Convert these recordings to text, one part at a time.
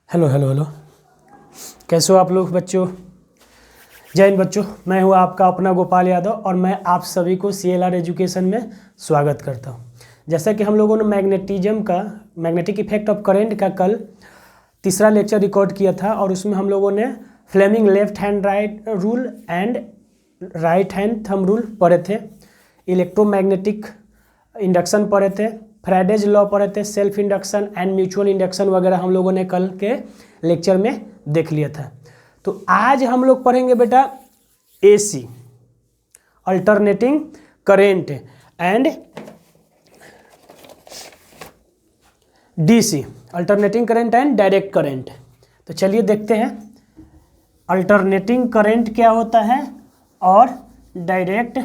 Hello hello hello, कैसे हो आप लोग बच्चों। जय हिंद बच्चों, मैं हूँ आपका अपना गोपाल यादव और मैं आप सभी को CLR एजुकेशन में स्वागत करता हूँ। जैसा कि हम लोगों ने मैग्नेटिक इफेक्ट ऑफ करंट का कल तीसरा लेक्चर रिकॉर्ड किया था और उसमें हम लोगों ने Fleming left hand right rule and right hand thumb rule पढ़े थे, इलेक्ट्रोमैग्नेटिक इंडक्शन पढ़े थे, फ्राइडेज लॉ पढ़े थे, self induction and mutual induction वगैरह हम लोगों ने कल के लेक्चर में देख लिया था। तो आज हम लोग पढ़ेंगे बेटा AC alternating current and DC alternating current and direct current. तो चलिए देखते हैं अल्टरनेटिंग करेंट क्या होता है और डायरेक्ट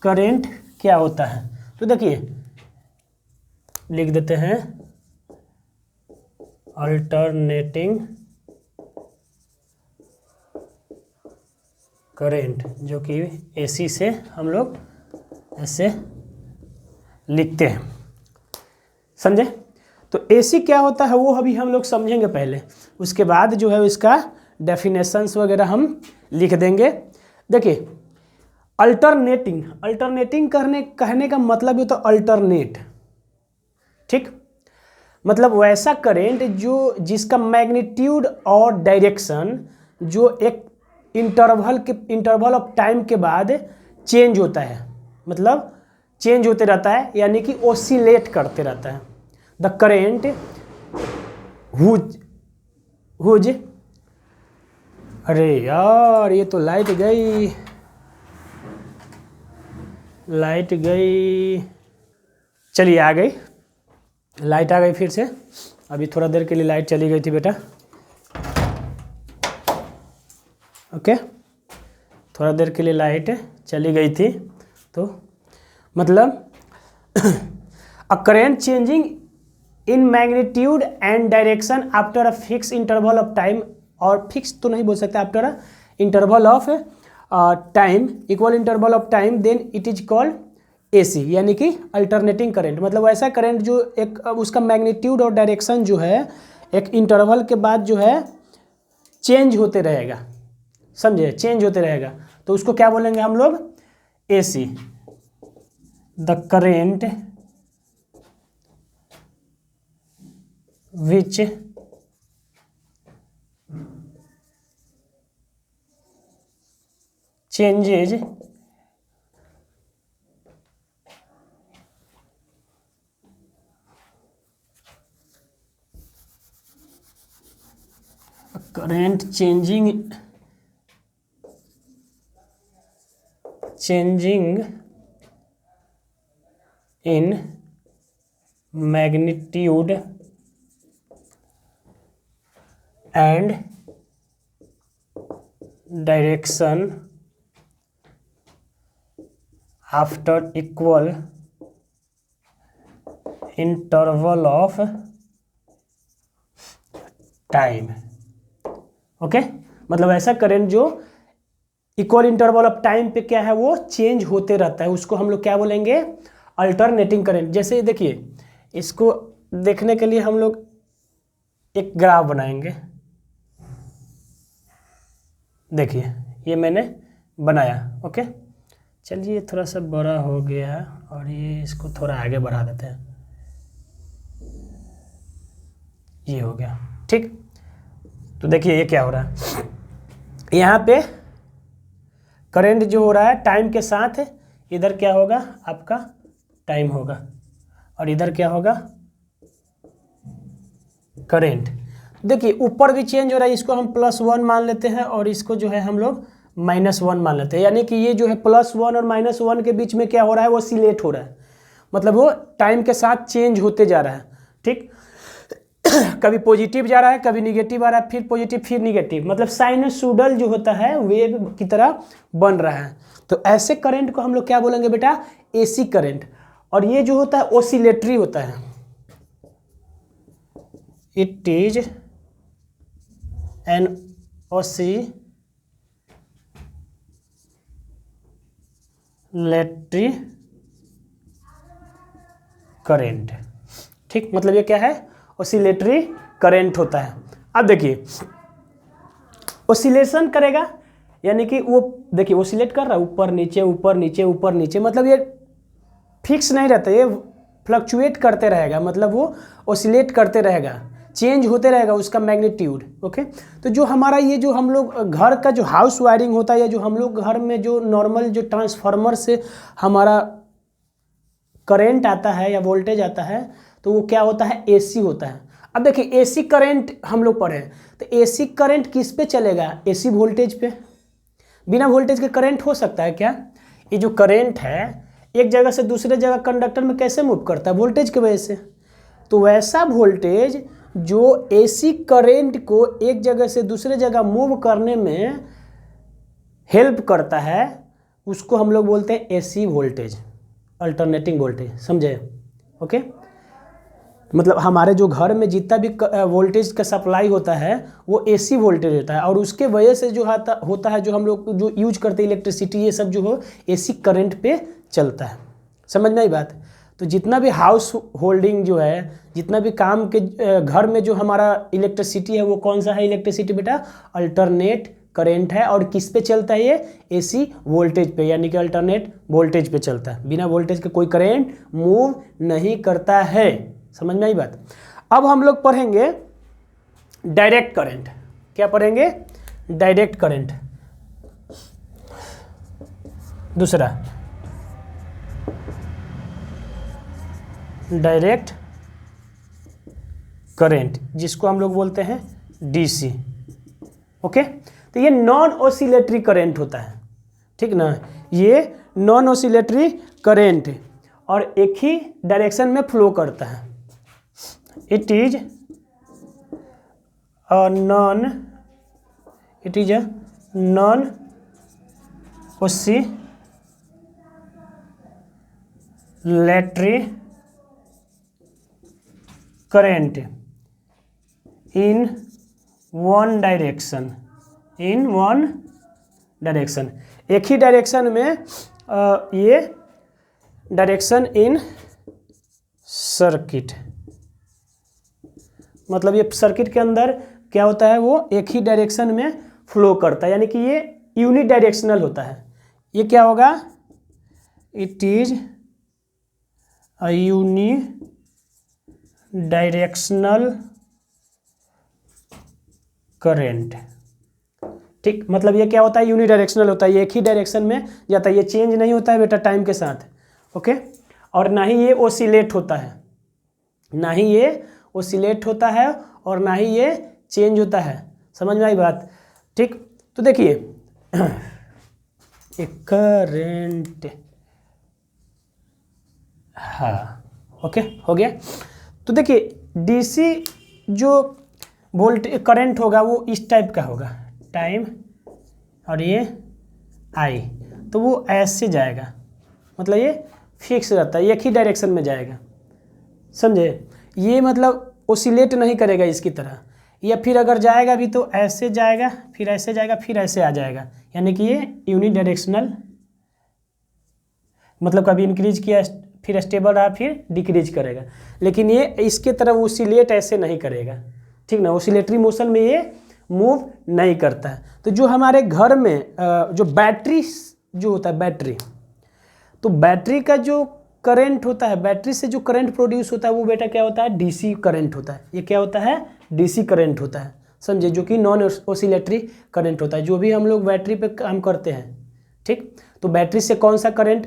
करेंट क्या होता है। तो देखिए लिख देते हैं अल्टरनेटिंग करेंट, जो कि AC से हम लोग ऐसे लिखते हैं, समझे। तो AC क्या होता है वो अभी हम लोग समझेंगे पहले, उसके बाद जो है इसका डेफिनेशंस वगैरह हम लिख देंगे। देखिए अल्टरनेटिंग कहने का मतलब ये तो अल्टरनेट, ठीक, मतलब वैसा करेंट जिसका मैग्नीट्यूड और डायरेक्शन जो एक इंटरवल ऑफ टाइम के बाद चेंज होता है, मतलब चेंज होते रहता है, यानी कि ओसिलेट करते रहता है। द करेंट हुज अरे यार ये तो लाइट गई, चलिए आ गई लाइट, आ गई फिर से। अभी थोड़ा देर के लिए लाइट चली गई थी बेटा, ओके, थोड़ा देर के लिए लाइट चली गई थी। तो मतलब a current changing in magnitude and direction after a fix interval of time, और फिक्स तो नहीं बोल सकते, after a interval of time, equal interval of time, then it is called AC, यानी कि अल्टरनेटिंग करंट। मतलब ऐसा करंट जो एक उसका मैग्नीट्यूड और डायरेक्शन जो है एक इंटरवल के बाद जो है चेंज होते रहेगा, समझे, चेंज होते रहेगा, तो उसको क्या बोलेंगे हम लोग, AC। The current which changes current changing in magnitude and direction after equal interval of time, okay. मतलब ऐसा करंट जो इक्वल इंटरवल ऑफ टाइम पे क्या है वो चेंज होते रहता है, उसको हम लोग क्या बोलेंगे, अल्टरनेटिंग करंट। जैसे देखिए इसको देखने के लिए हम लोग एक ग्राफ बनाएंगे, देखिए ये मैंने बनाया, ओके। चलिए थोड़ा सा बड़ा हो गया और ये इसको थोड़ा आगे बढ़ा देते हैं, ये हो गया, ठीक। तो देखिए ये क्या हो रहा है, यहाँ पे करंट जो हो रहा है टाइम के साथ, इधर क्या होगा आपका टाइम होगा और इधर क्या होगा करंट। देखिए ऊपर भी चेंज हो रहा है, इसको हम +1 मान लेते हैं और इसको जो है हम लोग -1 मान लेते हैं, यानी कि ये जो है +1 और -1 के बीच में क्या हो रहा है वो ऑसिलेट हो रहा है, मतलब वो टाइम के साथ चेंज होते जा रहा है, ठीक। कभी पॉजिटिव जा रहा है, कभी निगेटिव आ रहा है, फिर पॉजिटिव फिर निगेटिव, मतलब साइनसोइडल जो होता है वेव की तरह बन रहा है। तो ऐसे करंट को हम लोग क्या बोलेंगे बेटा, AC करंट। और ये जो होता है ऑसिलेटरी होता है, it is an oscillatory current, ठीक। मतलब ये क्या है, ऑसिलेटरी करंट होता है। अब देखिए ओसिलेशन करेगा, यानी कि वो देखिए ओसिलेट कर रहा है, ऊपर नीचे ऊपर नीचे ऊपर नीचे, मतलब ये फिक्स नहीं रहता, ये फ्लक्चुएट करते रहेगा, मतलब वो ओसिलेट करते रहेगा, चेंज होते रहेगा उसका मैग्नीट्यूड। ओके, तो जो हमारा ये जो हम लोग घर का जो हाउस वायरिंग होता है, या जो हम लोग घर में जो नॉर्मल जो ट्रांसफार्मर से हमारा करंट आता है या वोल्टेज आता है, तो वो क्या होता है, एसी होता है। अब देखिए एसी करंट हम लोग पढ़े, तो एसी करंट किस पे चलेगा, एसी वोल्टेज पे। बिना वोल्टेज के करंट हो सकता है क्या? ये जो करंट है एक जगह से दूसरे जगह कंडक्टर में कैसे मूव करता है, वोल्टेज की वजह से। तो वैसा वोल्टेज जो एसी करंट को एक जगह से दूसरे जगह मूव करने में हेल्प करता है, उसको हम लोग बोलते हैं एसी वोल्टेज, अल्टरनेटिंग वोल्टेज, समझे? ओके, मतलब हमारे जो घर में जितना भी वोल्टेज का सप्लाई होता है वो एसी वोल्टेज होता है, और उसके वजह से जो होता है, जो हम लोग जो यूज करते हैं इलेक्ट्रिसिटी, ये सब जो हो एसी करंट पे चलता है। समझ में आई बात? तो जितना भी हाउस होल्डिंग जो है, जितना भी काम के घर में जो हमारा इलेक्ट्रिसिटी है, वो कौन सा है इलेक्ट्रिसिटी बेटा? अल्टरनेट करंट है। और किस पे चलता है ये? एसी वोल्टेज पे, यानी कि अल्टरनेट वोल्टेज पे चलता है। बिना वोल्टेज के कोई करंट मूव नहीं करता है। समझ में आई बात? अब हम लोग पढ़ेंगे डायरेक्ट करंट। क्या पढ़ेंगे? Direct current. दूसरा डायरेक्ट करंट, जिसको हम लोग बोलते हैं डीसी। ओके, तो ये नॉन ऑसिलेटरी करंट होता है, ठीक ना? ये नॉन ऑसिलेटरी करंट और एक ही डायरेक्शन में फ्लो करता है। It is a non oscillatory current in one direction, एक ही डायरेक्शन में ये डायरेक्शन इन सर्किट, मतलब ये सर्किट के अंदर क्या होता है, वो एक ही डायरेक्शन में फ्लो करता है, यानी कि ये यूनिडायरेक्शनल होता है। ये क्या होगा? It is a unidirectional current. ठीक, मतलब ये क्या होता है? यूनिडायरेक्शनल होता है, ये एक ही डायरेक्शन में जाता है, ये चेंज नहीं होता है बेटा टाइम के साथ। ओके, और ना ही ये ओसिलेट होता है, और ना ही ये चेंज होता है। समझ में आई बात? ठीक, तो देखिए एक करंट, हाँ ओके हो गया। तो देखिए डीसी जो वोल्टेज करंट होगा वो इस टाइप का होगा, टाइम और ये आई, तो वो ऐसे जाएगा, मतलब ये फिक्स रहता है, एक ही डायरेक्शन में जाएगा। समझे? ये मतलब ओसिलेट नहीं करेगा इसकी तरह, या फिर अगर जाएगा भी तो ऐसे जाएगा, फिर ऐसे जाएगा, फिर ऐसे आ जाएगा, यानी कि ये यूनिडायरेक्शनल, मतलब कभी इंक्रीज किया फिर स्टेबल रहा फिर डिक्रीज करेगा, लेकिन ये इसके तरफ ओसिलेट ऐसे नहीं करेगा। ठीक ना, ओसिलेटरी मोशन में ये मूव नहीं करता है। तो जो हमारे घर में जो बैटरी जो होता है, बैटरी, तो बैटरी का जो करंट होता है, बैटरी से जो करंट प्रोड्यूस होता है वो बेटा क्या होता है? डीसी करंट होता है। ये क्या होता है? डीसी करंट होता है, समझे? जो कि नॉन ओसिलेटरी करंट होता है, जो भी हम लोग बैटरी पे काम करते हैं। ठीक, तो बैटरी से कौन सा करंट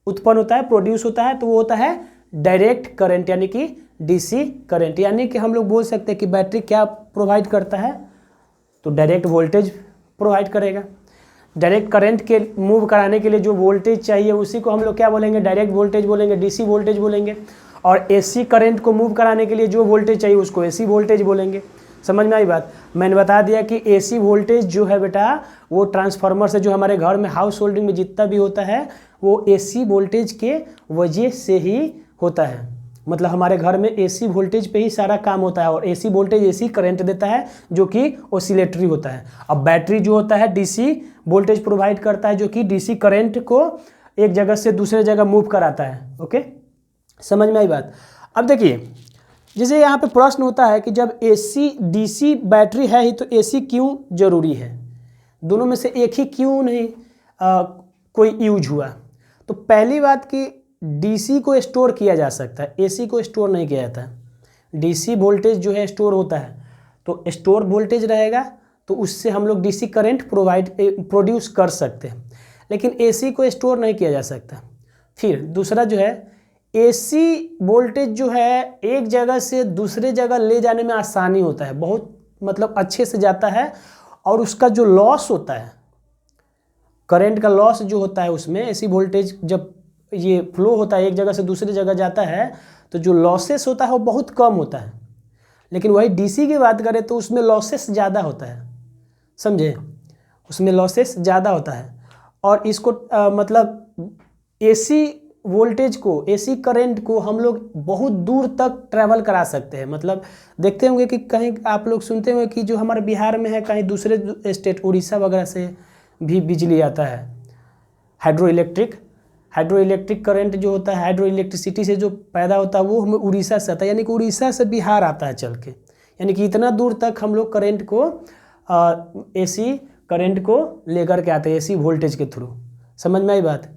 उत्पन्न होता है, प्रोड्यूस होता है? तो वो होता है डायरेक्ट करंट, यानी कि डीसी करंट। यानी कि हम लोग बोल सकते हैं कि बैटरी क्या प्रोवाइड करता है? तो डायरेक्ट वोल्टेज प्रोवाइड करेगा। डायरेक्ट करंट के मूव कराने के लिए जो वोल्टेज चाहिए उसी को हम लोग क्या बोलेंगे? डायरेक्ट वोल्टेज बोलेंगे, डीसी वोल्टेज बोलेंगे। और एसी करंट को मूव कराने के लिए जो वोल्टेज चाहिए उसको एसी वोल्टेज बोलेंगे। समझ में आई बात? मैंने बता दिया कि एसी वोल्टेज जो है बेटा वो ट्रांसफार्मर से, जो हमारे घर में हाउस होल्डिंग में जितना भी होता है वो एसी वोल्टेज के वजह से ही होता है। मतलब हमारे घर में एसी वोल्टेज पे ही सारा काम होता है, और एसी वोल्टेज एसी करंट देता है जो कि ओसिलेटरी होता है। अब बैटरी जो होता है डीसी वोल्टेज प्रोवाइड करता है, जो कि डीसी करंट को एक जगह से दूसरे जगह मूव कराता है। ओके, समझ में आई बात? अब देखिए जैसे यहाँ पे प्रश्न होता है कि जब AC DC बैटरी है ही तो AC क्यों जरूरी है, दोनों में से एक ही क्यों नहीं कोई यूज हुआ। तो पहली बात कि DC को स्टोर किया जा सकता है, AC को स्टोर नहीं किया जाता। DC वोल्टेज जो है स्टोर होता है, तो स्टोर वोल्टेज रहेगा तो उससे हम लोग DC करंट प्रोड्यूस कर सकते हैं, लेकिन AC को स्टोर नहीं किया जा सकता। फिर दूसरा जो है AC वोल्टेज जो है एक जगह से दूसरे जगह ले जाने में आसानी होता है, बहुत मतलब अच्छे से जाता है, और उसका जो लॉस होता है, करंट का लॉस जो होता है उसमें, AC वोल्टेज जब ये फ्लो होता है एक जगह से दूसरी जगह जाता है तो जो लॉसेस होता है वो बहुत कम होता है। लेकिन वही DC की बात करें तो उसमें लॉसेस ज़्यादा होता है, समझे, उसमें लॉसेस ज़्यादा होता है। और इसको मतलब AC वोल्टेज को, AC करंट को हम लोग बहुत दूर तक ट्रैवल करा सकते हैं। मतलब देखते होंगे कि कहीं आप लोग सुनते होंगे कि जो हमारे बिहार में है, कहीं दूसरे स्टेट उड़ीसा वगैरह से भी बिजली आता है, हाइड्रो इलेक्ट्रिक करंट जो होता है, हाइड्रो इलेक्ट्रिसिटी से जो पैदा होता है वो हमें उड़ीसा से आता है, यानी कि उड़ीसा से बिहार आता है चल के, यानी कि इतना दूर तक हम लोग करंट को AC करंट को लेकर के आते हैं AC वोल्टेज के थ्रू। समझ में आई बात,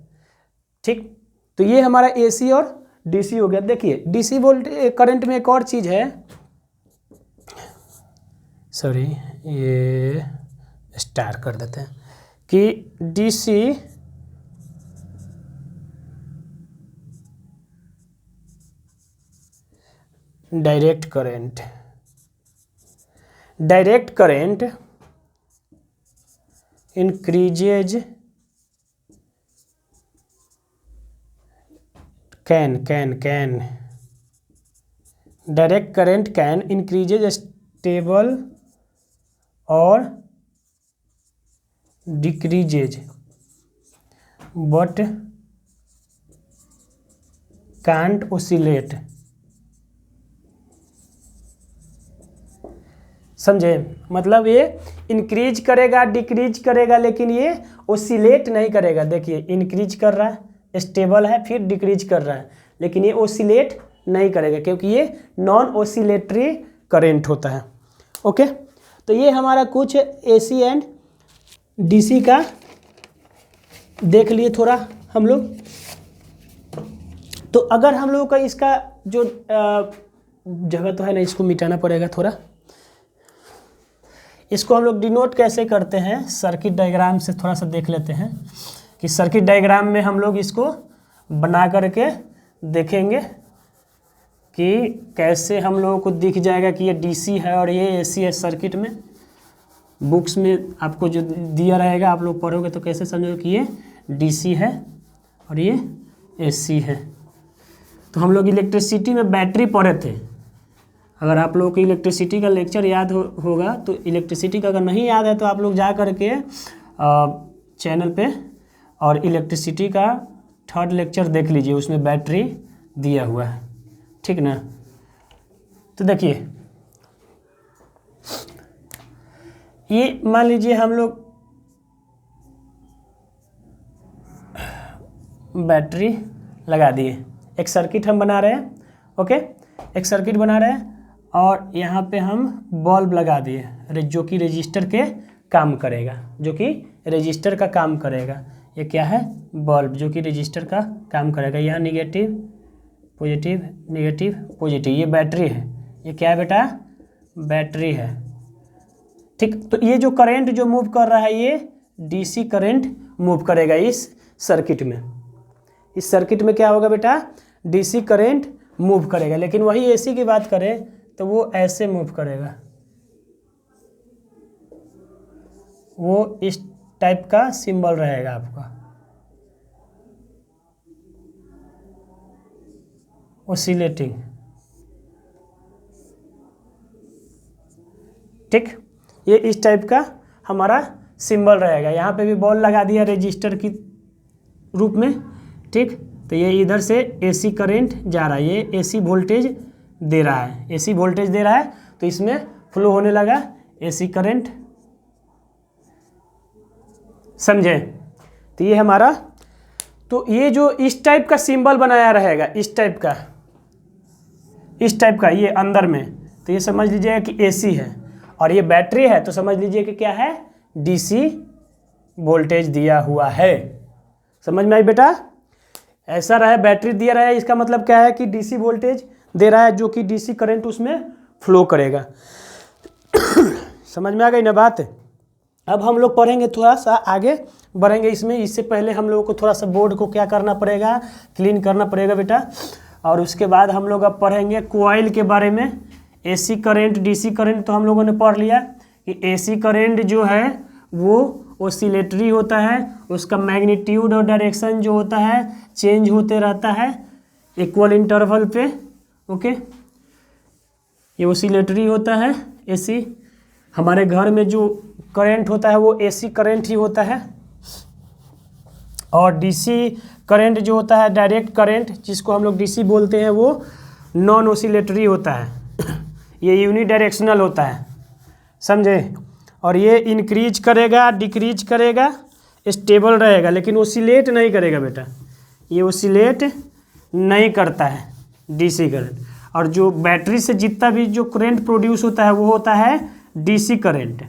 ठीक। तो ये हमारा AC और DC हो गया। देखिए DC वोल्टेज करंट में एक और चीज़ है, सॉरी ये स्टार कर देते हैं, कि DC direct current increases direct current can increases stable or decreases but can't oscillate। समझे, मतलब ये इंक्रीज करेगा डिक्रीज करेगा, लेकिन ये ओसिलेट नहीं करेगा। देखिए इंक्रीज कर रहा है, स्टेबल है, फिर डिक्रीज कर रहा है, लेकिन ये ओसिलेट नहीं करेगा क्योंकि ये नॉन ओसिलेटरी करंट होता है। ओके, तो ये हमारा कुछ AC एंड DC का देख लिए थोड़ा हम लोग। तो अगर हम लोगों का इसका जो जगह तो है ना, इसको मिटाना पड़ेगा थोड़ा। इसको हम लोग डिनोट कैसे करते हैं, सर्किट डायग्राम से थोड़ा सा देख लेते हैं कि सर्किट डायग्राम में हम लोग इसको बना करके देखेंगे कि कैसे हम लोगों को दिख जाएगा कि ये DC है और ये AC है। सर्किट में बुक्स में आपको जो दिया रहेगा आप लोग पढ़ोगे तो कैसे समझोगे कि ये DC है और ये AC है। तो हम लोग इलेक्ट्रिसिटी में बैटरी पढ़े थे। अगर आप लोगों को इलेक्ट्रिसिटी का लेक्चर याद होगा तो इलेक्ट्रिसिटी का अगर नहीं याद है तो आप लोग जा कर के चैनल पे और इलेक्ट्रिसिटी का 3rd लेक्चर देख लीजिए, उसमें बैटरी दिया हुआ है, ठीक ना। तो देखिए ये मान लीजिए हम लोग बैटरी लगा दिए, एक सर्किट हम बना रहे हैं। ओके, एक सर्किट बना रहे हैं और यहाँ पे हम बल्ब लगा दिए जो कि रजिस्टर के काम करेगा, जो कि रजिस्टर का काम करेगा। ये क्या है, बल्ब जो कि रजिस्टर का काम करेगा। यहाँ निगेटिव पॉजिटिव निगेटिव पॉजिटिव, ये बैटरी है। ये क्या है बेटा, बैटरी है, ठीक। तो ये जो करंट जो मूव कर रहा है ये DC करंट मूव करेगा इस सर्किट में। इस सर्किट में क्या होगा बेटा, DC करंट मूव करेगा। लेकिन वही AC की बात करें तो वो ऐसे मूव करेगा, वो इस टाइप का सिंबल रहेगा आपका, ओसिलेटिंग, ठीक। ये इस टाइप का हमारा सिंबल रहेगा। यहाँ पे भी बॉल लगा दिया रजिस्टर की रूप में, ठीक। तो ये इधर से AC करंट जा रहा है, ये AC वोल्टेज दे रहा है, AC वोल्टेज दे रहा है, तो इसमें फ्लो होने लगा AC करंट, समझे। तो ये हमारा, तो ये जो इस टाइप का सिंबल बनाया रहेगा, इस टाइप का, इस टाइप का, ये अंदर में, तो ये समझ लीजिएगा कि एसी है, और ये बैटरी है तो समझ लीजिए कि क्या है, डीसी वोल्टेज दिया हुआ है। समझ में आई बेटा? ऐसा रहा है, बैटरी दिया रहा है, इसका मतलब क्या है कि डीसी वोल्टेज दे रहा है, जो कि डीसी करंट उसमें फ्लो करेगा। समझ में आ गई ना बात? अब हम लोग पढ़ेंगे, थोड़ा सा आगे बढ़ेंगे इसमें। इससे पहले हम लोगों को थोड़ा सा बोर्ड को क्या करना पड़ेगा, क्लीन करना पड़ेगा बेटा। और उसके बाद हम लोग अब पढ़ेंगे कॉइल के बारे में। एसी करंट, डीसी करंट तो हम लोगों ने पढ़ लिया कि एसी करंट जो है वो ओसिलेटरी होता है, उसका मैग्नीट्यूड और डायरेक्शन जो होता है चेंज होते रहता है इक्वल इंटरवल पे। ओके, ये ओसिलेटरी होता है एसी। हमारे घर में जो करंट होता है वो एसी करंट ही होता है, और डीसी करंट जो होता है, डायरेक्ट करंट जिसको हम लोग डीसी बोलते हैं, वो नॉन ओसिलेटरी होता है। ये यूनिडायरेक्शनल होता है, समझे? और ये इंक्रीज करेगा, डिक्रीज करेगा, स्टेबल रहेगा, लेकिन ओसिलेट नहीं करेगा बेटा। ये ओसिलेट नहीं करता है डीसी करंट। और जो बैटरी से जितना भी जो करंट प्रोड्यूस होता है वो होता है डीसी करंट,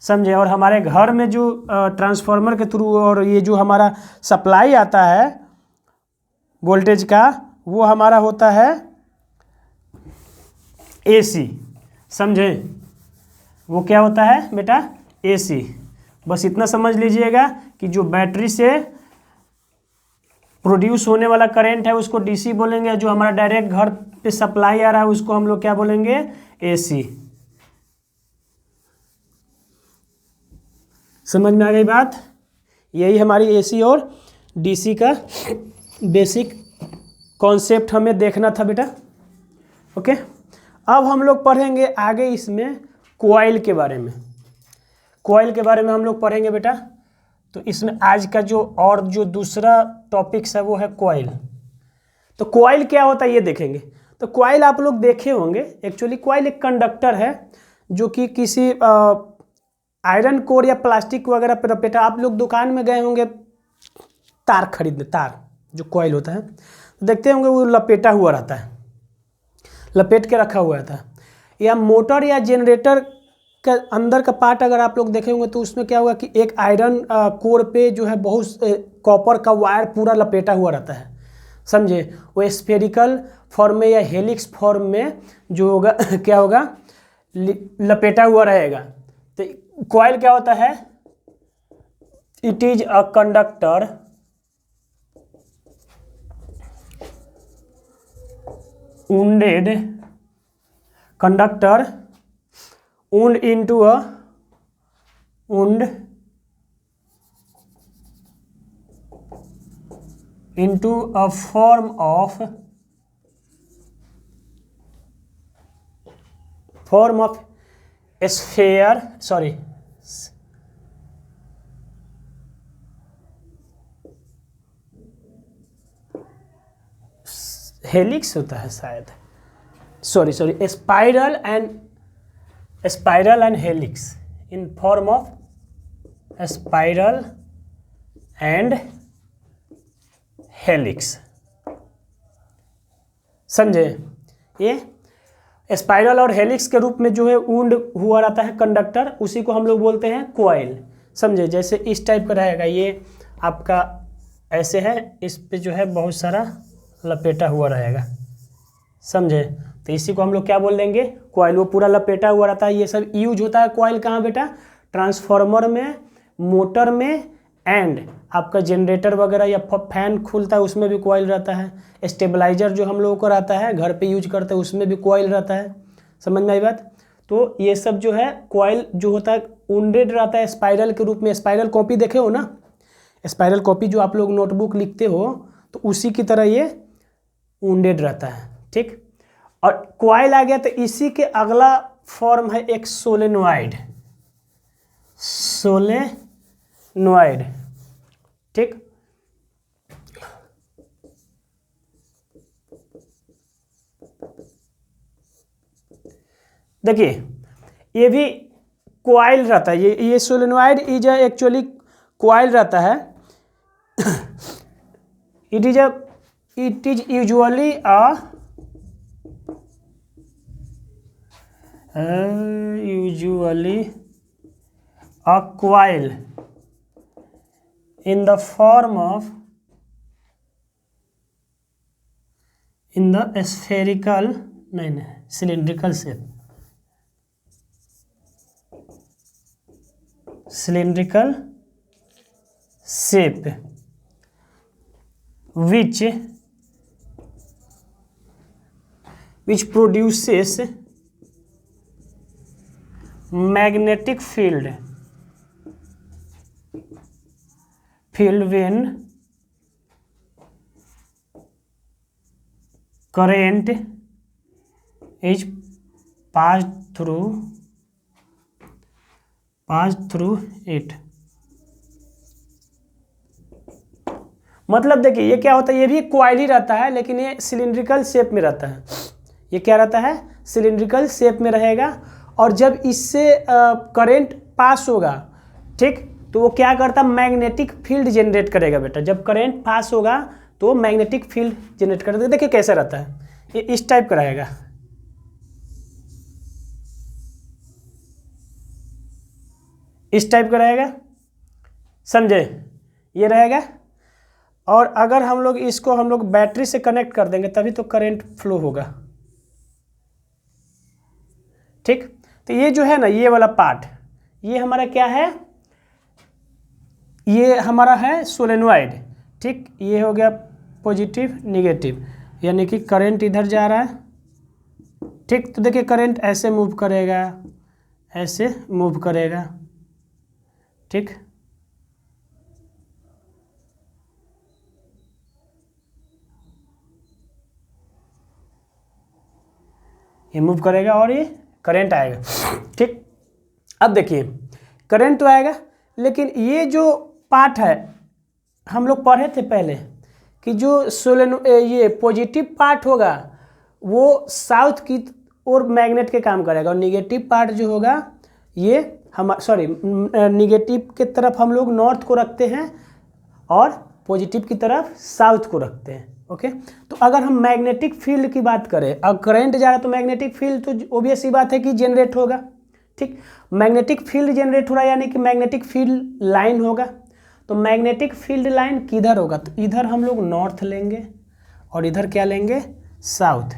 समझे? और हमारे घर में जो ट्रांसफार्मर के थ्रू और ये जो हमारा सप्लाई आता है वोल्टेज का, वो हमारा होता है एसी, समझे? वो क्या होता है बेटा? एसी। बस इतना समझ लीजिएगा कि जो बैटरी से प्रोड्यूस होने वाला करंट है उसको डीसी बोलेंगे, जो हमारा डायरेक्ट घर पे सप्लाई आ रहा है उसको हम लोग क्या बोलेंगे? एसी। समझ में आ गई बात? यही हमारी एसी और डीसी का बेसिक कॉन्सेप्ट हमें देखना था बेटा। ओके, अब हम लोग पढ़ेंगे आगे इसमें कॉइल के बारे में। कॉइल के बारे में हम लोग पढ़ेंगे बेटा। तो इसमें आज का जो दूसरा टॉपिक्स है वो है कॉइल। तो कॉइल क्या होता है ये देखेंगे। तो कॉइल आप लोग देखे होंगे, एक्चुअली कॉइल एक कंडक्टर है जो कि किसी आयरन कोर या प्लास्टिक वगैरह पर लपेटा। आप लोग दुकान में गए होंगे तार खरीदने, तार जो कॉइल होता है, तो देखते होंगे वो लपेटा हुआ रहता है, लपेट के रखा हुआ रहता है। या मोटर या जनरेटर के अंदर का पार्ट अगर आप लोग देखे होंगे तो उसमें क्या होगा कि एक आयरन कोर पे जो है बहुत कॉपर का वायर पूरा लपेटा हुआ रहता है, समझे? वो स्फेरिकल फॉर्म में या हेलिक्स फॉर्म में जो होगा क्या होगा, लपेटा हुआ रहेगा। तो कॉइल क्या होता है? It is a conductor wounded conductor wound into a form of sphere, sorry, helix होता है शायद, sorry spiral and helix, in form of spiral and helix, समझे? ये स्पाइरल और हेलिक्स के रूप में जो है वुंड हुआ रहता है कंडक्टर, उसी को हम लोग बोलते हैं कॉइल, समझे? जैसे इस टाइप का रहेगा, ये आपका ऐसे है, इस पे जो है बहुत सारा लपेटा हुआ रहेगा, समझे? तो इसी को हम लोग क्या बोल देंगे? कॉइल। वो पूरा लपेटा हुआ रहता है। ये सब यूज होता है कॉइल कहाँ बेटा? ट्रांसफार्मर में, मोटर में, एंड आपका जनरेटर वगैरह या फैन खुलता है उसमें भी कॉइल रहता है। स्टेबलाइजर जो हम लोगों को रहता है घर पे यूज करते हैं उसमें भी कॉइल रहता है। समझ में आई बात? तो ये सब जो है कॉइल जो होता है वुंडेड रहता है स्पाइरल के रूप में। स्पाइरल कॉपी देखे हो ना, स्पाइरल कॉपी जो आप लोग नोटबुक लिखते हो, तो उसी की तरह ये वुंडेड रहता है, ठीक? और कॉइल आ गया तो इसी के अगला फॉर्म है एक सोलेनॉइड, ठीक? देखिए ये भी कॉइल रहता है। ये सोलेनॉइड इज एक्चुअली कॉइल रहता है। It is usually usually a coil in the form of in the spherical cylindrical shape which produces magnetic field when current is passed through it। मतलब देखिए ये क्या होता है, ये भी क्वाइल ही रहता है लेकिन ये सिलिंड्रिकल शेप में रहता है। ये क्या रहता है, सिलिंड्रिकल शेप में रहेगा। और जब इससे करंट पास होगा, ठीक, तो वो क्या करता है, मैग्नेटिक फील्ड जनरेट करेगा बेटा। जब करंट पास होगा तो मैग्नेटिक फील्ड जनरेट करेगा। देखिए कैसा रहता है, ये इस टाइप का रहेगा, इस टाइप का रहेगा, समझे, ये रहेगा। और अगर हम लोग बैटरी से कनेक्ट कर देंगे तभी तो करंट फ्लो होगा, ठीक। तो ये जो है ना, ये वाला पार्ट, ये हमारा क्या है, ये हमारा है सोलेनॉइड, ठीक। ये हो गया पॉजिटिव निगेटिव, यानी कि करंट इधर जा रहा है, ठीक। तो देखिए करंट ऐसे मूव करेगा, ऐसे मूव करेगा, ठीक। ये मूव करेगा और ये करंट आएगा, ठीक। अब देखिए करंट तो आएगा, लेकिन ये जो पार्ट है हम लोग पढ़े थे पहले कि जो ये पॉजिटिव पार्ट होगा वो साउथ की ओर मैग्नेट के काम करेगा, और निगेटिव पार्ट जो होगा ये निगेटिव की तरफ हम लोग नॉर्थ को रखते हैं और पॉजिटिव की तरफ साउथ को रखते हैं, ओके। तो अगर हम मैग्नेटिक फील्ड की बात करें, अब करंट जा रहा है तो मैग्नेटिक फील्ड तो ऑब्वियस ही बात है कि जनरेट होगा, ठीक। मैग्नेटिक फील्ड जनरेट हो रहा है यानी कि मैग्नेटिक फील्ड लाइन होगा। तो मैग्नेटिक फील्ड लाइन किधर होगा, तो इधर हम लोग नॉर्थ लेंगे और इधर क्या लेंगे, साउथ,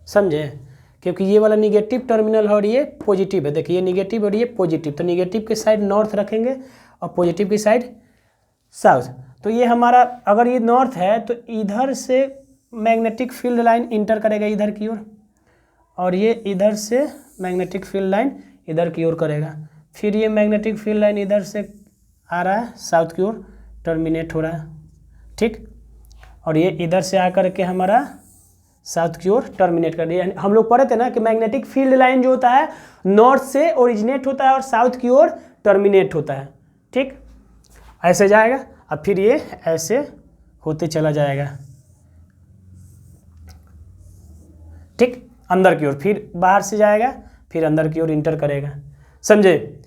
समझे। क्योंकि ये वाला निगेटिव टर्मिनल है और ये पॉजिटिव है, देखिए ये निगेटिव और ये पॉजिटिव, तो निगेटिव के साइड नॉर्थ रखेंगे और पॉजिटिव की साइड साउथ। तो ये हमारा, अगर ये नॉर्थ है तो इधर से मैग्नेटिक फील्ड लाइन इंटर करेगा इधर की ओर, और ये इधर से मैग्नेटिक फील्ड लाइन इधर की ओर करेगा। फिर ये मैग्नेटिक फील्ड लाइन इधर से आ रहा है साउथ की ओर, टर्मिनेट हो रहा है, ठीक। और ये इधर से आकर के हमारा साउथ की ओर टर्मिनेट कर दिया। हम लोग पढ़े थे ना कि मैग्नेटिक फील्ड लाइन जो होता है नॉर्थ से ओरिजिनेट होता है और साउथ की ओर टर्मिनेट होता है, ठीक। ऐसे जाएगा, अब फिर ये ऐसे होते चला जाएगा, ठीक, अंदर की ओर, फिर बाहर से जाएगा, फिर अंदर की ओर इंटर करेगा, समझे,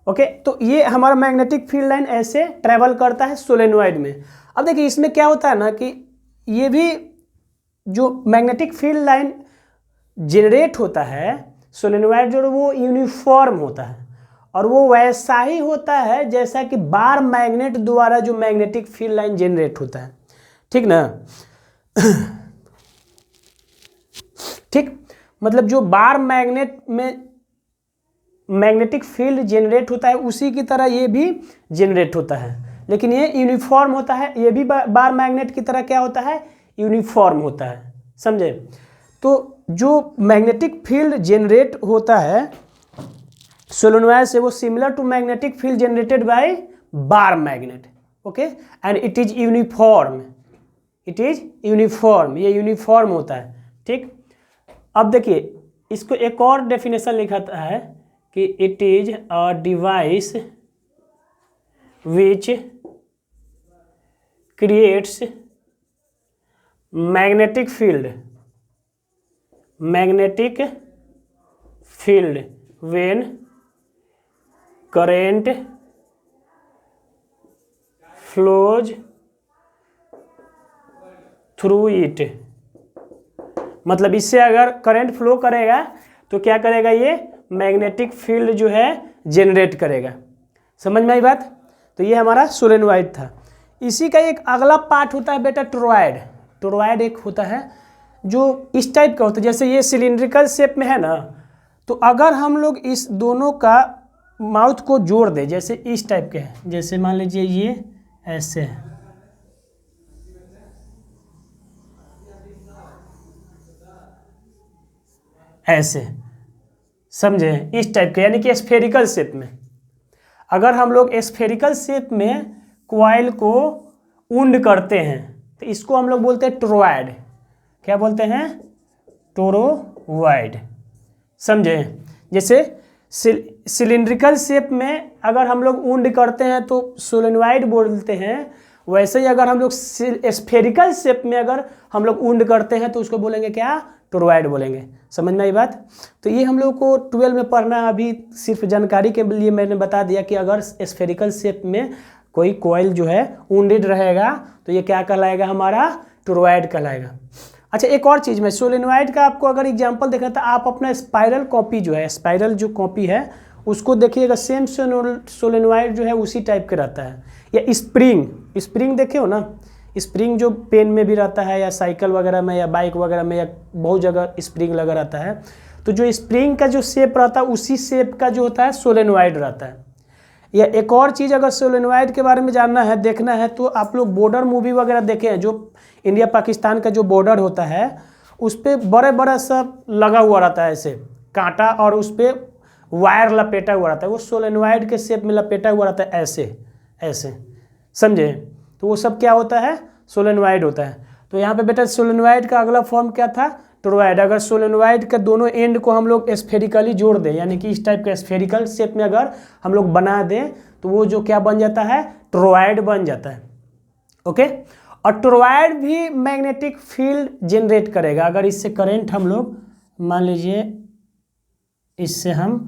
ओके। तो ये हमारा मैग्नेटिक फील्ड लाइन ऐसे ट्रेवल करता है सोलेनॉइड में। अब देखिए इसमें क्या होता है ना कि ये भी जो मैग्नेटिक फील्ड लाइन जनरेट होता है सोलेनॉइड जो वो यूनिफॉर्म होता है, और वो वैसा ही होता है जैसा कि बार मैग्नेट द्वारा जो मैग्नेटिक फील्ड लाइन जनरेट होता है, ठीक ना। ठीक, मतलब जो बार मैग्नेट में मैग्नेटिक फील्ड जनरेट होता है उसी की तरह ये भी जनरेट होता है, लेकिन ये यूनिफॉर्म होता है। ये भी बार मैग्नेट की तरह क्या होता है, यूनिफॉर्म होता है, समझे। तो जो मैग्नेटिक फील्ड जनरेट होता है सोलेनॉइड से वो similar to magnetic field generated by bar magnet, okay, and it is uniform, it is uniform, ये यूनिफॉर्म होता है, ठीक। अब देखिए इसको एक और डेफिनेशन लिखा है कि it is a device which creates magnetic field when current flows through it. मतलब इससे अगर करंट फ्लो करेगा तो क्या करेगा, ये मैग्नेटिक फील्ड जो है जनरेट करेगा। समझ में आई बात? तो ये हमारा सोलेनोइड था। इसी का एक अगला पार्ट होता है बेटा टोरॉयड। टोरॉयड एक होता है जो इस टाइप का होता है, जैसे ये सिलिंड्रिकल शेप में है ना, तो अगर हम लोग इस दोनों का माउथ को जोड़ दें, जैसे इस टाइप के हैं, जैसे मान लीजिए ये ऐसे है, ऐसे, समझे, इस टाइप के, यानी कि स्फेरिकल शेप में। अगर हम लोग स्फेरिकल शेप में कॉइल को वुंड करते हैं तो इसको हम लोग बोलते हैं टोरॉयड। क्या बोलते हैं? टोरॉयड। समझे? जैसे सिलिंड्रिकल शेप में अगर हम लोग वुंड करते हैं तो सोलेनोइड बोलते हैं, वैसे ही अगर हम लोग स्फेरिकल शेप में अगर हम लोग वुंड करते हैं तो उसको बोलेंगे क्या? टोरॉयड बोलेंगे। समझ में आई बात? तो ये हम लोग को 12 में पढ़ना है। अभी सिर्फ जानकारी के लिए मैंने बता दिया कि अगर स्फेरिकल शेप में कोई कॉइल जो है वुंडेड रहेगा तो ये क्या कहलाएगा? हमारा टोरॉयड कहलाएगा। अच्छा, एक और चीज़, मैं सोलेनोइड का आपको अगर एग्जांपल देखना था, आप अपना स्पाइरल कॉपी जो है, स्पाइरल जो कॉपी है उसको देखिएगा, सेम सोलेनोइड जो है उसी टाइप के रहता है। या स्प्रिंग देखे हो ना, स्प्रिंग जो पेन में भी रहता है या साइकिल वगैरह में या बाइक वगैरह में या बहुत जगह स्प्रिंग लगा रहता है, तो जो स्प्रिंग का जो शेप रहता है उसी शेप का जो होता है सोलेनोइड रहता है। या एक और चीज़, अगर सोलेनोइड के बारे में जानना है, देखना है, तो आप लोग बॉर्डर मूवी वगैरह देखे हैं, जो इंडिया पाकिस्तान का जो बॉर्डर होता है उस पर बड़े बड़ा सा लगा हुआ रहता है ऐसे कांटा, और उस पर वायर लपेटा हुआ रहता है, वो सोलेनोइड के शेप में लपेटा हुआ रहता है, ऐसे ऐसे, समझे? तो वो सब क्या होता है? सोलेनोइड होता है। तो यहाँ पे बेटा सोलेनोइड का अगला फॉर्म क्या था? टोरॉयड। अगर सोलेनोइड के दोनों एंड को हम लोग स्फेरिकली जोड़ दें, यानी कि इस टाइप के स्फेरिकल शेप में अगर हम लोग बना दें तो वो जो क्या बन जाता है? टोरॉयड बन जाता है। ओके। और टोरॉयड भी मैग्नेटिक फील्ड जनरेट करेगा। अगर इससे करंट हम लोग, मान लीजिए इससे हम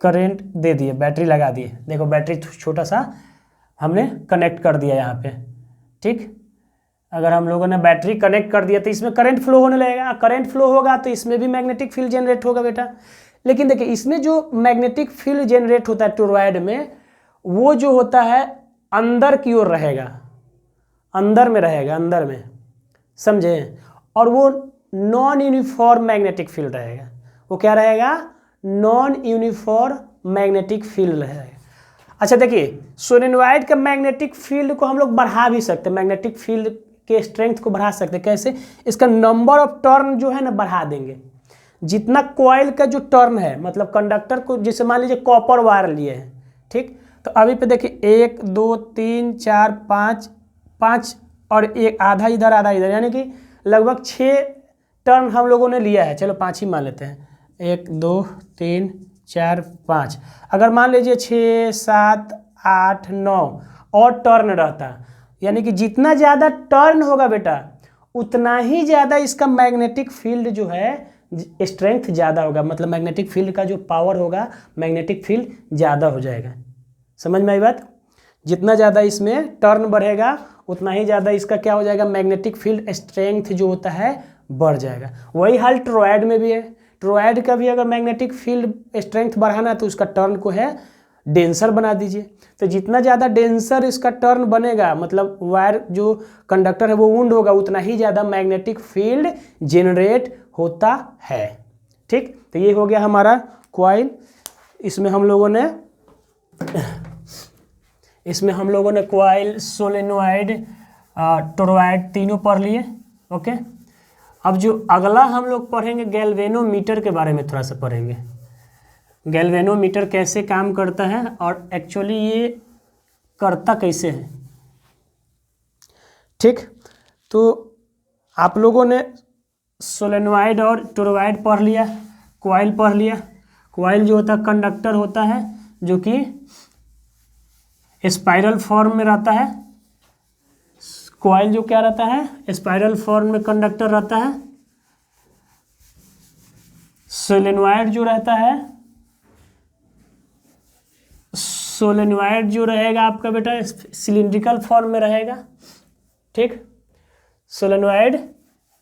करंट दे दिए, बैटरी लगा दिए, देखो बैटरी छोटा सा हमने कनेक्ट कर दिया यहाँ पे, ठीक। अगर हम लोगों ने बैटरी कनेक्ट कर दिया तो इसमें करंट फ्लो होने लगेगा, करंट फ्लो होगा तो इसमें भी मैग्नेटिक फील्ड जनरेट होगा बेटा। लेकिन देखिए इसमें जो मैग्नेटिक फील्ड जनरेट होता है टोरॉयड में, वो जो होता है अंदर की ओर रहेगा, अंदर में रहेगा, अंदर में, समझे। और वो नॉन यूनिफॉर्म मैग्नेटिक फील्ड रहेगा। वो क्या रहेगा? नॉन यूनिफॉर्म मैग्नेटिक फील्ड रहेगा। अच्छा देखिए, सोलेनोइड का मैग्नेटिक फील्ड को हम लोग बढ़ा भी सकते हैं, मैग्नेटिक फील्ड के स्ट्रेंथ को बढ़ा सकते हैं। कैसे? इसका नंबर ऑफ टर्न जो है ना बढ़ा देंगे। जितना कॉइल का जो टर्न है, मतलब कंडक्टर को, जैसे मान लीजिए कॉपर वायर लिए हैं, ठीक, तो अभी पे देखिए 1 2 3 4 5 और एक आधा इधर आधा इधर, यानी कि लगभग 6 टर्न हम लोगों ने लिया है। चलो 5 ही मान लेते हैं, 1 2 3 4 5। अगर मान लीजिए 6 7 8 9 और टर्न रहता, यानी कि जितना ज़्यादा टर्न होगा बेटा उतना ही ज़्यादा इसका मैग्नेटिक फील्ड जो है स्ट्रेंथ ज़्यादा होगा, मतलब मैग्नेटिक फील्ड का जो पावर होगा, मैग्नेटिक फील्ड ज़्यादा हो जाएगा। समझ में आई बात? जितना ज़्यादा इसमें टर्न बढ़ेगा उतना ही ज़्यादा इसका क्या हो जाएगा? मैग्नेटिक फील्ड स्ट्रेंथ जो होता है बढ़ जाएगा। वही हाल टोरॉयड में भी है। टोरॉयड का भी अगर मैग्नेटिक फील्ड स्ट्रेंथ बढ़ाना है तो उसका टर्न को है डेंसर बना दीजिए। तो जितना ज़्यादा डेंसर इसका टर्न बनेगा, मतलब वायर जो कंडक्टर है वो वुंड होगा, उतना ही ज़्यादा मैग्नेटिक फील्ड जनरेट होता है, ठीक। तो ये हो गया हमारा कॉइल। इसमें हम लोगों ने कॉइल, सोलेनोइड, टोरॉयड तीनों पढ़ लिए। ओके। अब जो अगला हम लोग पढ़ेंगे गैल्वेनोमीटर के बारे में थोड़ा सा पढ़ेंगे। गैल्वेनोमीटर कैसे काम करता है और एक्चुअली ये करता कैसे है, ठीक। तो आप लोगों ने सोलेनोइड और टोरॉयड पढ़ लिया, कॉइल पढ़ लिया। कॉइल जो होता है कंडक्टर होता है जो कि स्पाइरल फॉर्म में रहता है। कॉइल जो क्या रहता है? स्पाइरल फॉर्म में कंडक्टर रहता है। सोलेनोइड जो रहता है, सोलेनोइड जो रहेगा आपका बेटा सिलिंड्रिकल फॉर्म में रहेगा, ठीक। सोलेनोइड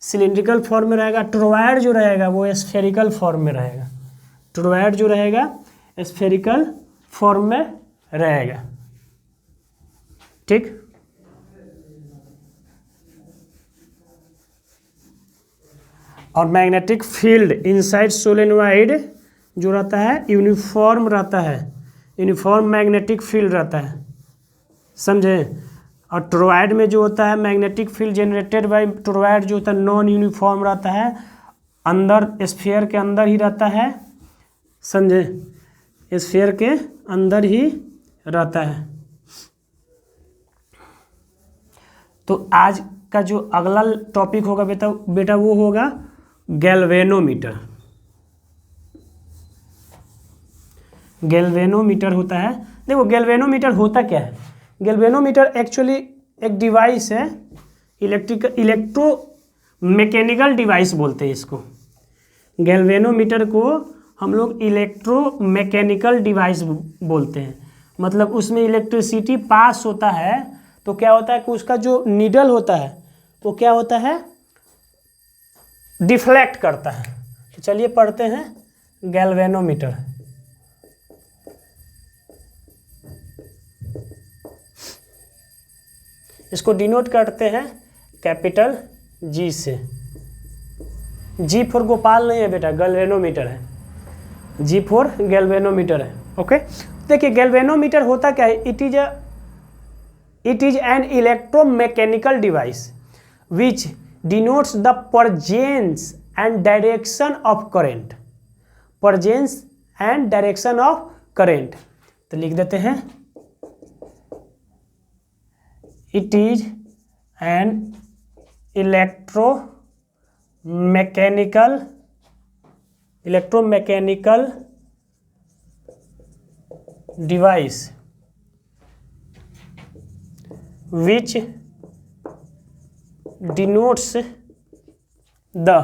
सिलिंड्रिकल फॉर्म में रहेगा। टोरॉयड जो रहेगा वो स्फेरिकल फॉर्म में रहेगा। टोरॉयड जो रहेगा स्फेरिकल फॉर्म में रहेगा। ठीक, और मैग्नेटिक फील्ड इनसाइड सोलेनोइड जो रहता है यूनिफॉर्म रहता है, यूनिफॉर्म मैग्नेटिक फील्ड रहता है, समझे। और टोरॉयड में जो होता है magnetic field generated bye toroid जो होता है नॉन यूनिफॉर्म रहता है, अंदर स्फीयर के अंदर ही रहता है, समझे, स्फीयर के अंदर ही रहता है। तो आज का जो अगला टॉपिक होगा बेटा वो होगा गैल्वेनोमीटर। गैल्वेनोमीटर होता है, देखो गैल्वेनोमीटर होता क्या है। गैल्वेनोमीटर एक्चुअली एक डिवाइस है, इलेक्ट्रो मैकेनिकल डिवाइस बोलते हैं इसको। गैल्वेनोमीटर को हम लोग इलेक्ट्रो मैकेनिकल डिवाइस बोलते हैं। मतलब उसमें इलेक्ट्रिसिटी पास होता है तो क्या होता है कि उसका जो नीडल होता है वो क्या होता है, डिफ्लेक्ट करता है। तो चलिए पढ़ते हैं गैल्वेनोमीटर। इसको डिनोट करते हैं कैपिटल जी से। जी फॉर गोपाल नहीं है बेटा, गैल्वेनोमीटर है। जी फॉर गैल्वेनोमीटर है। ओके, देखिए गैल्वेनोमीटर होता क्या है। It is an electromechanical device which denotes the presence and direction of current, presence and direction of current। तो लिख देते हैं it is an electromechanical device which denotes the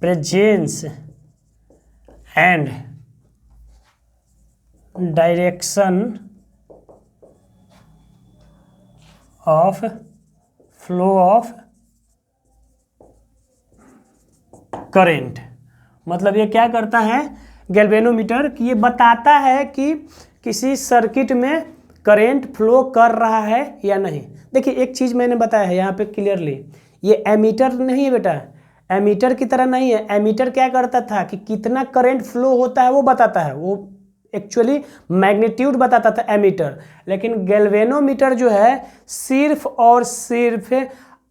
presence and direction of flow of current। मतलब ये क्या करता है galvanometer कि ये बताता है कि किसी सर्किट में करंट फ्लो कर रहा है या नहीं। देखिए एक चीज़ मैंने बताया है यहाँ पे क्लियरली, ये एमीटर नहीं है बेटा, एमीटर की तरह नहीं है। एमीटर क्या करता था कि कितना करंट फ्लो होता है वो बताता है, वो एक्चुअली मैग्नीट्यूड बताता था एमीटर। लेकिन गैल्वेनोमीटर जो है सिर्फ और सिर्फ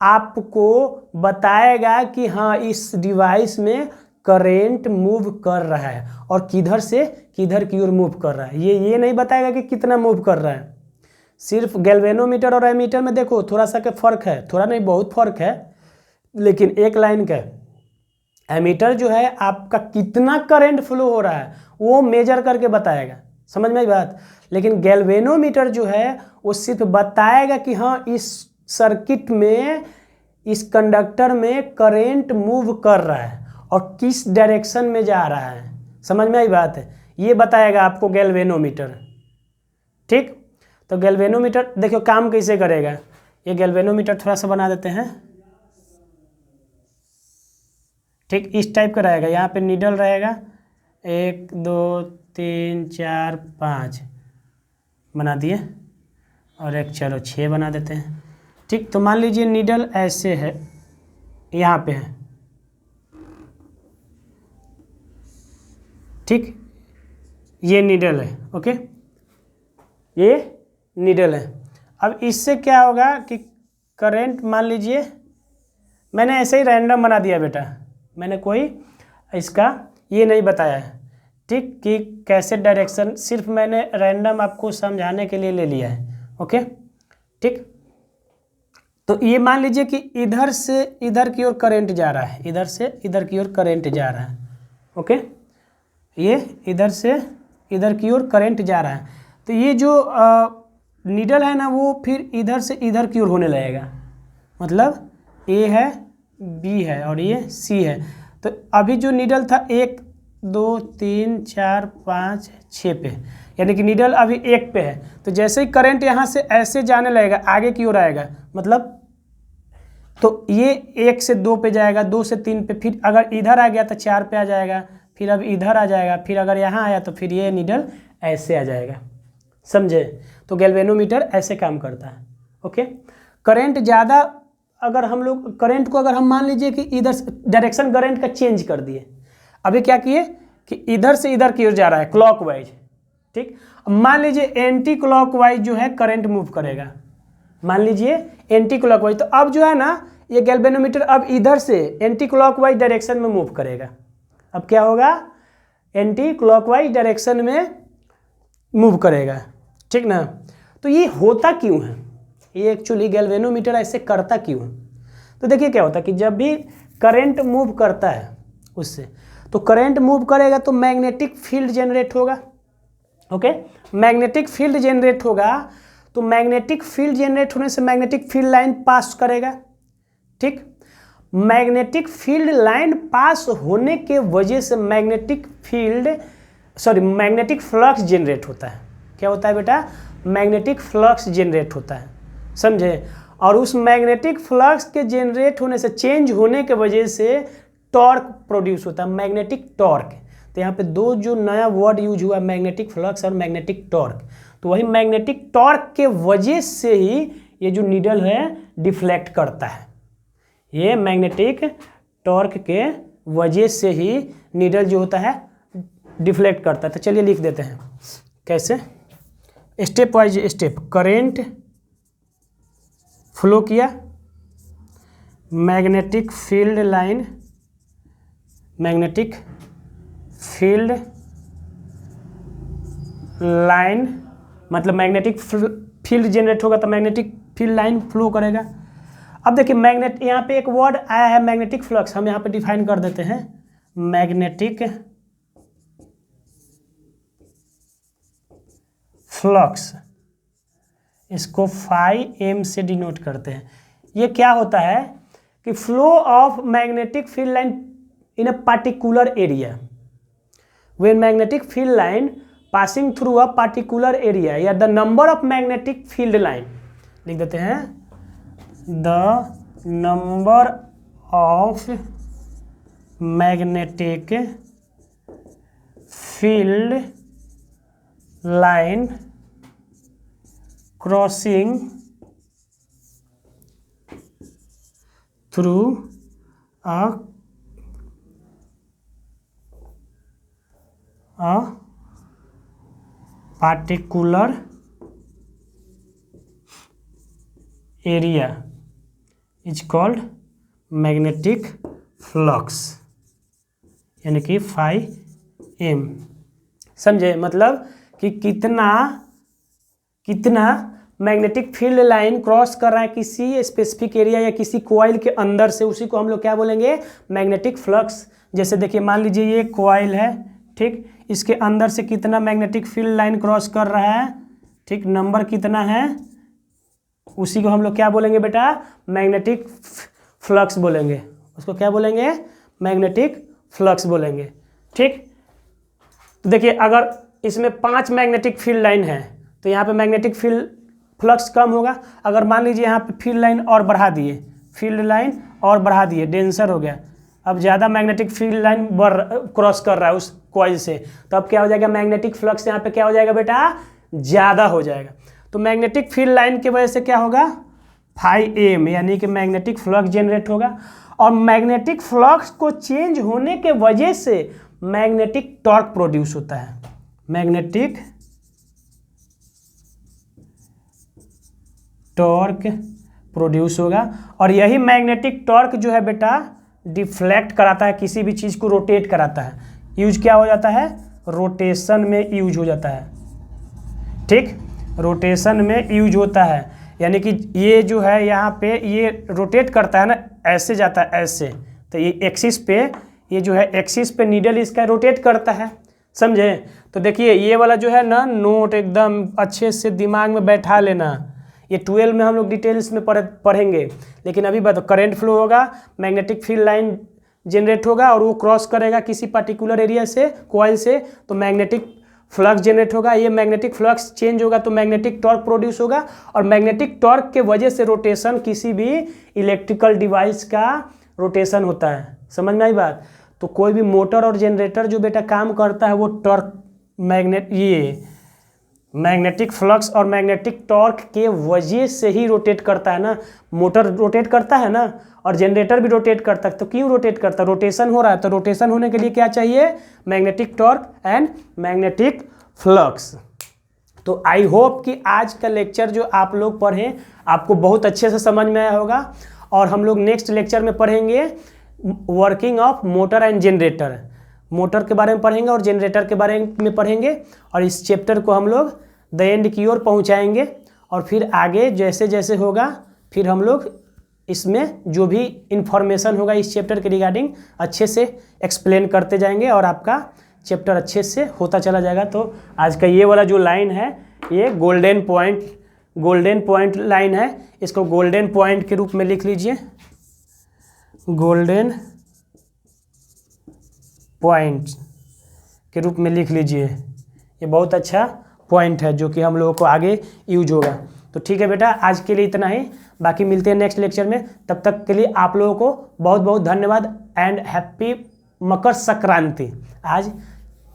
आपको बताएगा कि हाँ इस डिवाइस में करेंट मूव कर रहा है और किधर से किधर की ओर मूव कर रहा है। ये नहीं बताएगा कि कितना मूव कर रहा है। सिर्फ गैल्वेनोमीटर और एमीटर में देखो थोड़ा सा का फर्क है, थोड़ा नहीं बहुत फर्क है, लेकिन एक लाइन का। एमीटर जो है आपका कितना करंट फ्लो हो रहा है वो मेजर करके बताएगा, समझ में आई बात। लेकिन गैल्वेनोमीटर जो है वो सिर्फ बताएगा कि हाँ इस सर्किट में, इस कंडक्टर में करेंट मूव कर रहा है और किस डायरेक्शन में जा रहा है, समझ में आई बात है। ये बताएगा आपको गैल्वेनोमीटर। ठीक, तो गैल्वेनोमीटर देखो काम कैसे करेगा। ये गैल्वेनोमीटर थोड़ा सा बना देते हैं। ठीक, इस टाइप का रहेगा। यहाँ पे नीडल रहेगा 1 2 3 4 5 बना दिए, और एक चलो 6 बना देते हैं। ठीक, तो मान लीजिए नीडल ऐसे है, यहाँ पे है। ठीक, ये नीडल है। ओके, ये नीडल है। अब इससे क्या होगा कि करंट, मान लीजिए मैंने ऐसे ही रैंडम बना दिया बेटा, मैंने कोई इसका ये नहीं बताया है। ठीक, कि कैसे डायरेक्शन, सिर्फ मैंने रैंडम आपको समझाने के लिए ले लिया है। ओके, ठीक, तो ये मान लीजिए कि इधर से इधर की ओर करंट जा रहा है, इधर से इधर की ओर करंट जा रहा है। ओके, ये इधर से इधर की ओर करंट जा रहा है। तो ये जो नीडल है ना वो फिर इधर से इधर की ओर होने लगेगा। मतलब ए है, बी है और ये सी है। तो अभी जो नीडल था 1 2 3 4 5 6 पे, यानी कि नीडल अभी 1 पे है। तो जैसे ही करंट यहाँ से ऐसे जाने लगेगा, आगे की ओर आएगा, मतलब तो ये 1 से 2 पे जाएगा, 2 से 3 पे, फिर अगर इधर आ गया तो 4 पे आ जाएगा, फिर अब इधर आ जाएगा, फिर अगर यहाँ आया तो फिर ये नीडल ऐसे आ जाएगा। समझे? तो गैल्वेनोमीटर ऐसे काम करता है। ओके, करंट ज़्यादा, अगर हम लोग करंट को अगर हम मान लीजिए कि इधर डायरेक्शन करंट का चेंज कर दिए, अभी क्या किए कि इधर से इधर की ओर जा रहा है क्लॉकवाइज, ठीक। अब मान लीजिए एंटी क्लॉकवाइज जो है करंट मूव करेगा, मान लीजिए एंटी क्लॉकवाइज, तो अब जो है ना ये गैल्वेनोमीटर अब इधर से एंटी क्लॉकवाइज डायरेक्शन में मूव करेगा। अब क्या होगा? एंटी क्लॉकवाइज डायरेक्शन में मूव करेगा, ठीक ना। तो ये होता क्यों है? ये एक्चुअली गैल्वेनोमीटर ऐसे करता क्यों है? तो देखिए क्या होता है कि जब भी करंट मूव करता है उससे, तो करंट मूव करेगा तो मैग्नेटिक फील्ड जनरेट होगा। ओके, मैग्नेटिक फील्ड जनरेट होगा, तो मैग्नेटिक फील्ड जनरेट होने से मैग्नेटिक फील्ड लाइन पास करेगा, ठीक। मैग्नेटिक फील्ड लाइन पास होने के वजह से मैग्नेटिक फ्लक्स जनरेट होता है। क्या होता है बेटा? मैग्नेटिक फ्लक्स जनरेट होता है, समझे। और उस मैग्नेटिक फ्लक्स के जनरेट होने से, चेंज होने के वजह से टॉर्क प्रोड्यूस होता है, मैग्नेटिक टॉर्क। तो यहाँ पे दो जो नया वर्ड यूज हुआ, मैग्नेटिक फ्लक्स और मैग्नेटिक टॉर्क, तो वही मैग्नेटिक टॉर्क के वजह से ही ये जो नीडल है डिफ्लेक्ट करता है। ये मैग्नेटिक टॉर्क के वजह से ही नीडल जो होता है डिफ्लेक्ट करता है। तो चलिए लिख देते हैं कैसे, step wise step. Current flow किया, magnetic field line, magnetic field line मतलब मैग्नेटिक फील्ड जनरेट होगा तो मैग्नेटिक फील्ड लाइन फ्लो करेगा। अब देखिए मैग्नेट, यहाँ पे एक वर्ड आया है मैग्नेटिक फ्लक्स, हम यहाँ पे डिफाइन कर देते हैं मैग्नेटिक फ्लक्स, इसको फाई एम से डिनोट करते हैं। ये क्या होता है कि flow of magnetic field line in a particular area, when magnetic field line passing through a particular area, या the number of magnetic field line, लिख देते हैं the number of magnetic field line crossing through a particular area is called magnetic flux, यानी कि phi M. समझे? मतलब कि कितना मैग्नेटिक फील्ड लाइन क्रॉस कर रहा है किसी स्पेसिफिक एरिया या किसी कॉइल के अंदर से, उसी को हम लोग क्या बोलेंगे? Magnetic flux. जैसे देखिए मान लीजिए ये कॉइल है, ठीक, इसके अंदर से कितना मैग्नेटिक फील्ड लाइन क्रॉस कर रहा है, ठीक, नंबर कितना है, उसी को हम लोग क्या बोलेंगे बेटा? मैग्नेटिक फ्लक्स बोलेंगे। उसको क्या बोलेंगे? मैग्नेटिक फ्लक्स बोलेंगे, ठीक। तो देखिए अगर इसमें 5 मैग्नेटिक फील्ड लाइन है तो यहाँ पे मैग्नेटिक फील्ड फ्लक्स कम होगा। अगर मान लीजिए यहाँ पे फील्ड लाइन और बढ़ा दिए, फील्ड लाइन और बढ़ा दिए, डेंसर हो गया, अब ज़्यादा मैग्नेटिक फील्ड लाइन क्रॉस कर रहा है उस कॉइल से, तो अब क्या हो जाएगा? मैग्नेटिक फ्लक्स यहाँ पे क्या हो जाएगा बेटा? ज़्यादा हो जाएगा। तो मैग्नेटिक फील्ड लाइन की वजह से क्या होगा? फाई एम, यानी कि मैग्नेटिक फ्लक्स जनरेट होगा। और मैग्नेटिक फ्लक्स को चेंज होने के वजह से मैग्नेटिक टॉर्क प्रोड्यूस होता है, मैग्नेटिक टॉर्क प्रोड्यूस होगा। और यही मैग्नेटिक टॉर्क जो है बेटा डिफ्लेक्ट कराता है, किसी भी चीज़ को रोटेट कराता है। यूज क्या हो जाता है? रोटेशन में यूज हो जाता है, ठीक, रोटेशन में यूज होता है। यानी कि ये जो है यहाँ पे ये रोटेट करता है ना, ऐसे जाता है ऐसे, तो ये एक्सिस पे, ये जो है एक्सिस पे नीडल इसका रोटेट करता है, समझे। तो देखिए ये वाला जो है ना नोट एकदम अच्छे से दिमाग में बैठा लेना, ये 12 में हम लोग डिटेल्स में पढ़ेंगे, लेकिन अभी बात, करंट फ्लो होगा, मैग्नेटिक फील्ड लाइन जनरेट होगा और वो क्रॉस करेगा किसी पर्टिकुलर एरिया से, कॉइल से, तो मैग्नेटिक फ्लक्स जनरेट होगा, ये मैग्नेटिक फ्लक्स चेंज होगा तो मैग्नेटिक टॉर्क प्रोड्यूस होगा, और मैग्नेटिक टॉर्क के वजह से रोटेशन किसी भी इलेक्ट्रिकल डिवाइस का रोटेशन होता है। समझ में आई बात? तो कोई भी मोटर और जनरेटर जो बेटा काम करता है वो टॉर्क मैग्नेटिक फ्लक्स और मैग्नेटिक टॉर्क के वजह से ही रोटेट करता है ना। मोटर रोटेट करता है ना, और जनरेटर भी रोटेट करता है, तो क्यों रोटेट करता है? रोटेशन हो रहा है, तो रोटेशन होने के लिए क्या चाहिए? Magnetic torque and magnetic flux. तो आई होप कि आज का लेक्चर जो आप लोग पढ़ें आपको बहुत अच्छे से समझ में आया होगा, और हम लोग नेक्स्ट लेक्चर में पढ़ेंगे working of motor and generator. Motor के बारे में पढ़ेंगे और जनरेटर के बारे में पढ़ेंगे, और इस चैप्टर को हम लोग द एंड की ओर पहुँचाएँगे, और फिर आगे जैसे जैसे होगा फिर हम लोग इसमें जो भी इंफॉर्मेशन होगा इस चैप्टर के रिगार्डिंग अच्छे से एक्सप्लेन करते जाएंगे, और आपका चैप्टर अच्छे से होता चला जाएगा। तो आज का ये वाला जो लाइन है ये गोल्डन पॉइंट लाइन है, इसको गोल्डन पॉइंट के रूप में लिख लीजिए। गोल्डन पॉइंट के रूप में लिख लीजिए, ये बहुत अच्छा पॉइंट है जो कि हम लोगों को आगे यूज होगा। तो ठीक है बेटा, आज के लिए इतना ही, बाकी मिलते हैं नेक्स्ट लेक्चर में। तब तक के लिए आप लोगों को बहुत बहुत धन्यवाद एंड हैप्पी मकर संक्रांति। आज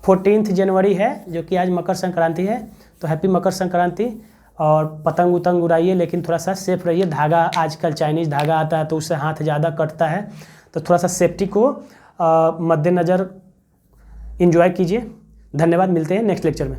14 जनवरी है जो कि आज मकर संक्रांति है, तो हैप्पी मकर संक्रांति। और पतंग उतंग उड़ाइए, लेकिन थोड़ा सा सेफ रहिए। धागा आजकल चाइनीज़ धागा आता है तो उससे हाथ ज़्यादा कटता है, तो थोड़ा सा सेफ्टी को मद्देनज़र एंजॉय कीजिए। धन्यवाद, मिलते हैं नेक्स्ट लेक्चर में।